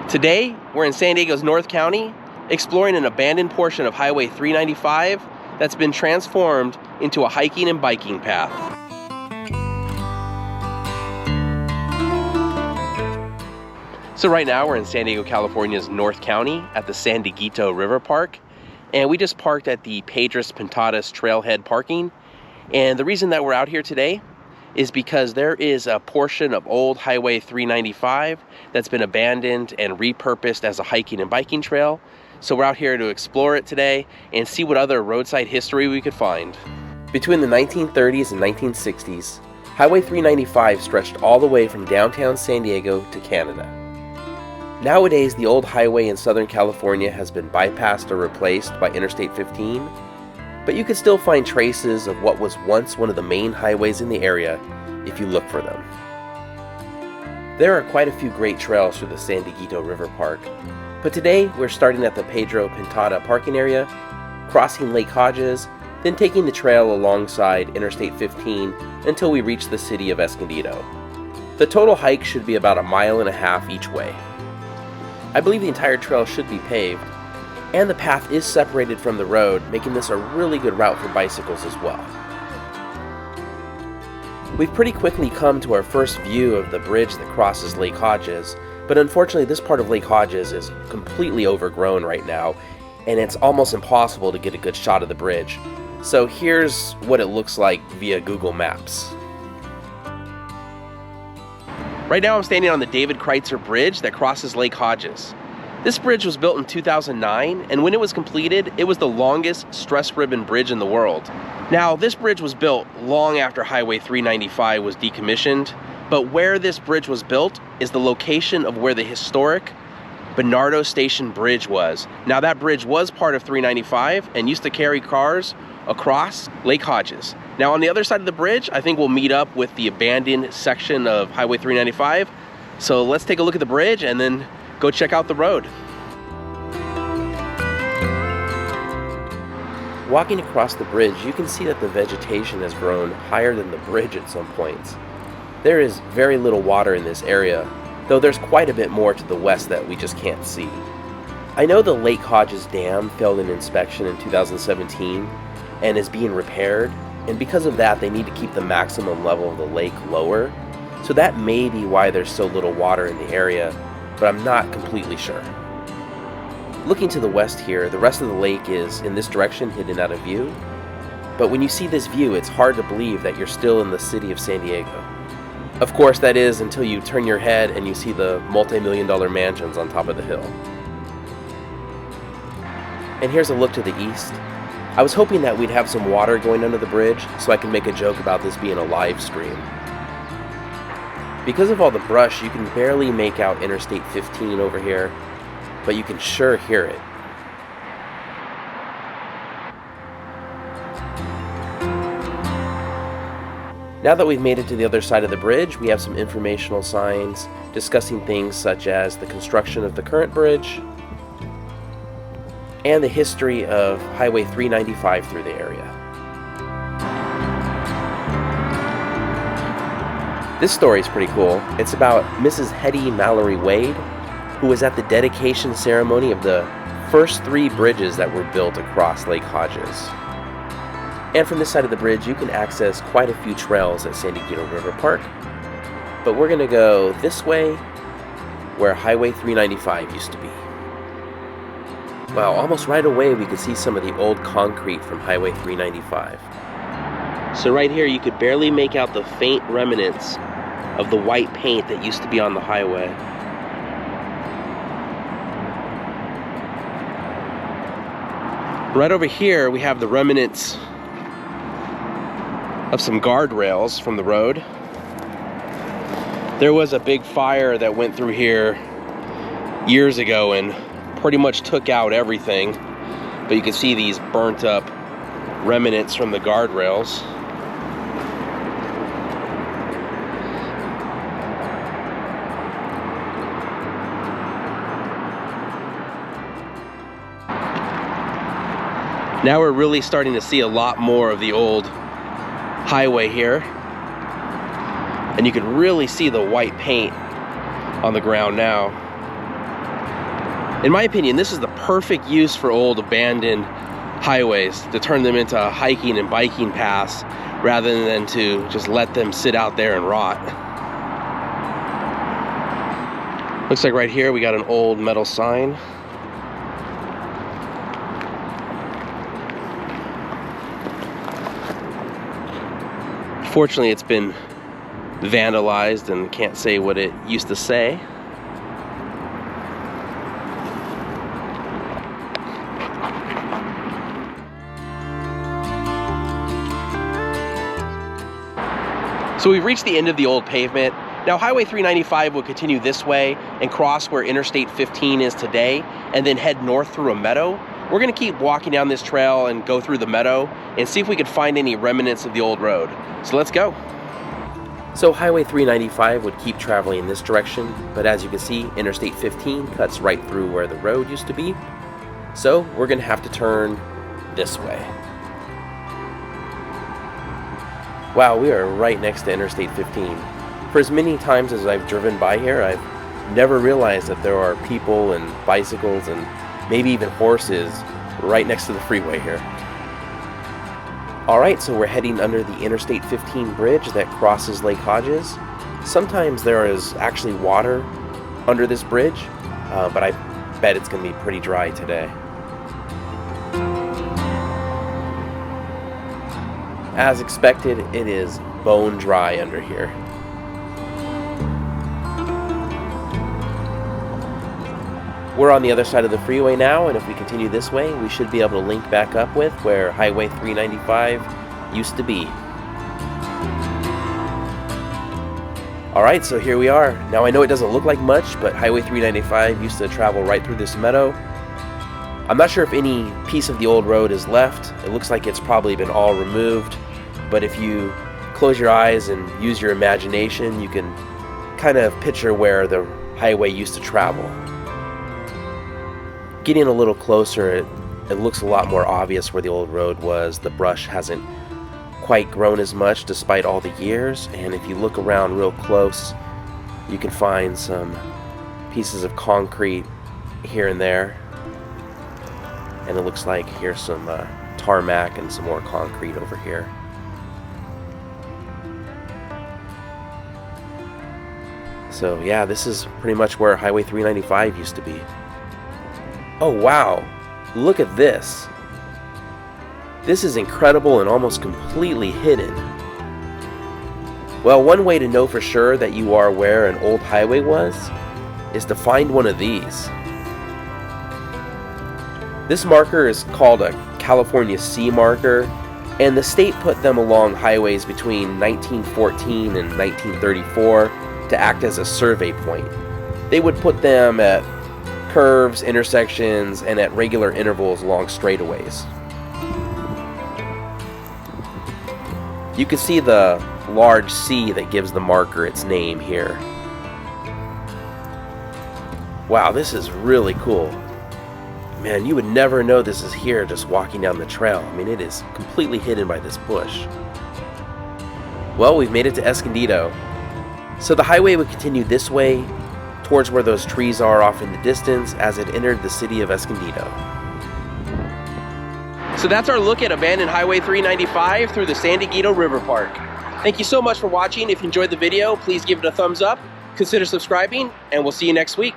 Today, we're in San Diego's North County, exploring an abandoned portion of Highway 395 that's been transformed into a hiking and biking path. So right now, we're in San Diego, California's North County at the San Dieguito River Park, and we just parked at the Pedras Pintadas Trailhead parking. And the reason that we're out here today is because there is a portion of old Highway 395 that's been abandoned and repurposed as a hiking and biking trail. So we're out here to explore it today and see what other roadside history we could find. Between the 1930s and 1960s, Highway 395 stretched all the way from downtown San Diego to Canada. Nowadays, the old highway in Southern California has been bypassed or replaced by Interstate 15, but you can still find traces of what was once one of the main highways in the area if you look for them. There are quite a few great trails through the San Dieguito River Park, but today we're starting at the Pedro Pintada parking area, crossing Lake Hodges, then taking the trail alongside Interstate 15 until we reach the city of Escondido. The total hike should be about 1.5 miles each way. I believe the entire trail should be paved, and the path is separated from the road, making this a really good route for bicycles as well. We've pretty quickly come to our first view of the bridge that crosses Lake Hodges, but unfortunately this part of Lake Hodges is completely overgrown right now, and it's almost impossible to get a good shot of the bridge. So here's what it looks like via Google Maps. Right now I'm standing on the David Kreitzer Bridge that crosses Lake Hodges. This bridge was built in 2009, and when it was completed, it was the longest stress ribbon bridge in the world. Now, this bridge was built long after Highway 395 was decommissioned, but where this bridge was built is the location of where the historic Bernardo Station Bridge was. Now, that bridge was part of 395 and used to carry cars across Lake Hodges. Now, on the other side of the bridge, I think we'll meet up with the abandoned section of Highway 395. So let's take a look at the bridge and then go check out the road. Walking across the bridge, you can see that the vegetation has grown higher than the bridge at some points. There is very little water in this area, though there's quite a bit more to the west that we just can't see. I know the Lake Hodges Dam failed an inspection in 2017 and is being repaired, and because of that they need to keep the maximum level of the lake lower, so that may be why there's so little water in the area, but I'm not completely sure. Looking to the west here, the rest of the lake is in this direction, hidden out of view. But when you see this view, it's hard to believe that you're still in the city of San Diego. Of course, that is until you turn your head and you see the multi-million-dollar mansions on top of the hill. And here's a look to the east. I was hoping that we'd have some water going under the bridge so I can make a joke about this being a live stream. Because of all the brush, you can barely make out Interstate 15 over here, but you can sure hear it. Now that we've made it to the other side of the bridge, we have some informational signs discussing things such as the construction of the current bridge and the history of Highway 395 through the area. This story is pretty cool. It's about Mrs. Hetty Mallory Wade, who was at the dedication ceremony of the first 3 bridges that were built across Lake Hodges. And from this side of the bridge, you can access quite a few trails at San Dieguito River Park. But we're going to go this way, where Highway 395 used to be. Wow, almost right away we could see some of the old concrete from Highway 395. So right here you could barely make out the faint remnants of the white paint that used to be on the highway. Right over here we have the remnants of some guardrails from the road. There was a big fire that went through here years ago and pretty much took out everything, but you can see these burnt up remnants from the guardrails. Now we're really starting to see a lot more of the old highway here, and you can really see the white paint on the ground now. In my opinion, this is the perfect use for old abandoned highways, to turn them into hiking and biking paths rather than to just let them sit out there and rot. Looks like right here we got an old metal sign. Fortunately, it's been vandalized and can't say what it used to say. So we've reached the end of the old pavement. Now Highway 395 will continue this way and cross where Interstate 15 is today and then head north through a meadow. We're gonna keep walking down this trail and go through the meadow and see if we can find any remnants of the old road. So let's go. So Highway 395 would keep traveling in this direction, but as you can see, Interstate 15 cuts right through where the road used to be. So we're gonna have to turn this way. Wow, we are right next to Interstate 15. For as many times as I've driven by here, I've never realized that there are people and bicycles and maybe even horses right next to the freeway here. Alright, so we're heading under the Interstate 15 bridge that crosses Lake Hodges. Sometimes there is actually water under this bridge, but I bet it's going to be pretty dry today. As expected, it is bone dry under here. We're on the other side of the freeway now, and if we continue this way, we should be able to link back up with where Highway 395 used to be. Alright, so here we are. Now I know it doesn't look like much, but Highway 395 used to travel right through this meadow. I'm not sure if any piece of the old road is left. It looks like it's probably been all removed, but if you close your eyes and use your imagination, you can kind of picture where the highway used to travel. Getting a little closer, it looks a lot more obvious where the old road was. The brush hasn't quite grown as much despite all the years, and if you look around real close, you can find some pieces of concrete here and there, and it looks like here's some tarmac and some more concrete over here. So yeah, this is pretty much where Highway 395 used to be. Oh wow, look at this. This is incredible and almost completely hidden. Well, one way to know for sure that you are where an old highway was is to find one of these. This marker is called a California C marker, and the state put them along highways between 1914 and 1934 to act as a survey point. They would put them at curves, intersections, and at regular intervals along straightaways. You can see the large C that gives the marker its name here. Wow, this is really cool. Man, you would never know this is here just walking down the trail. I mean, it is completely hidden by this bush. Well, we've made it to Escondido. So the highway would continue this way towards where those trees are off in the distance as it entered the city of Escondido. So that's our look at abandoned Highway 395 through the San Dieguito River Park. Thank you so much for watching. If you enjoyed the video, please give it a thumbs up, consider subscribing, and we'll see you next week.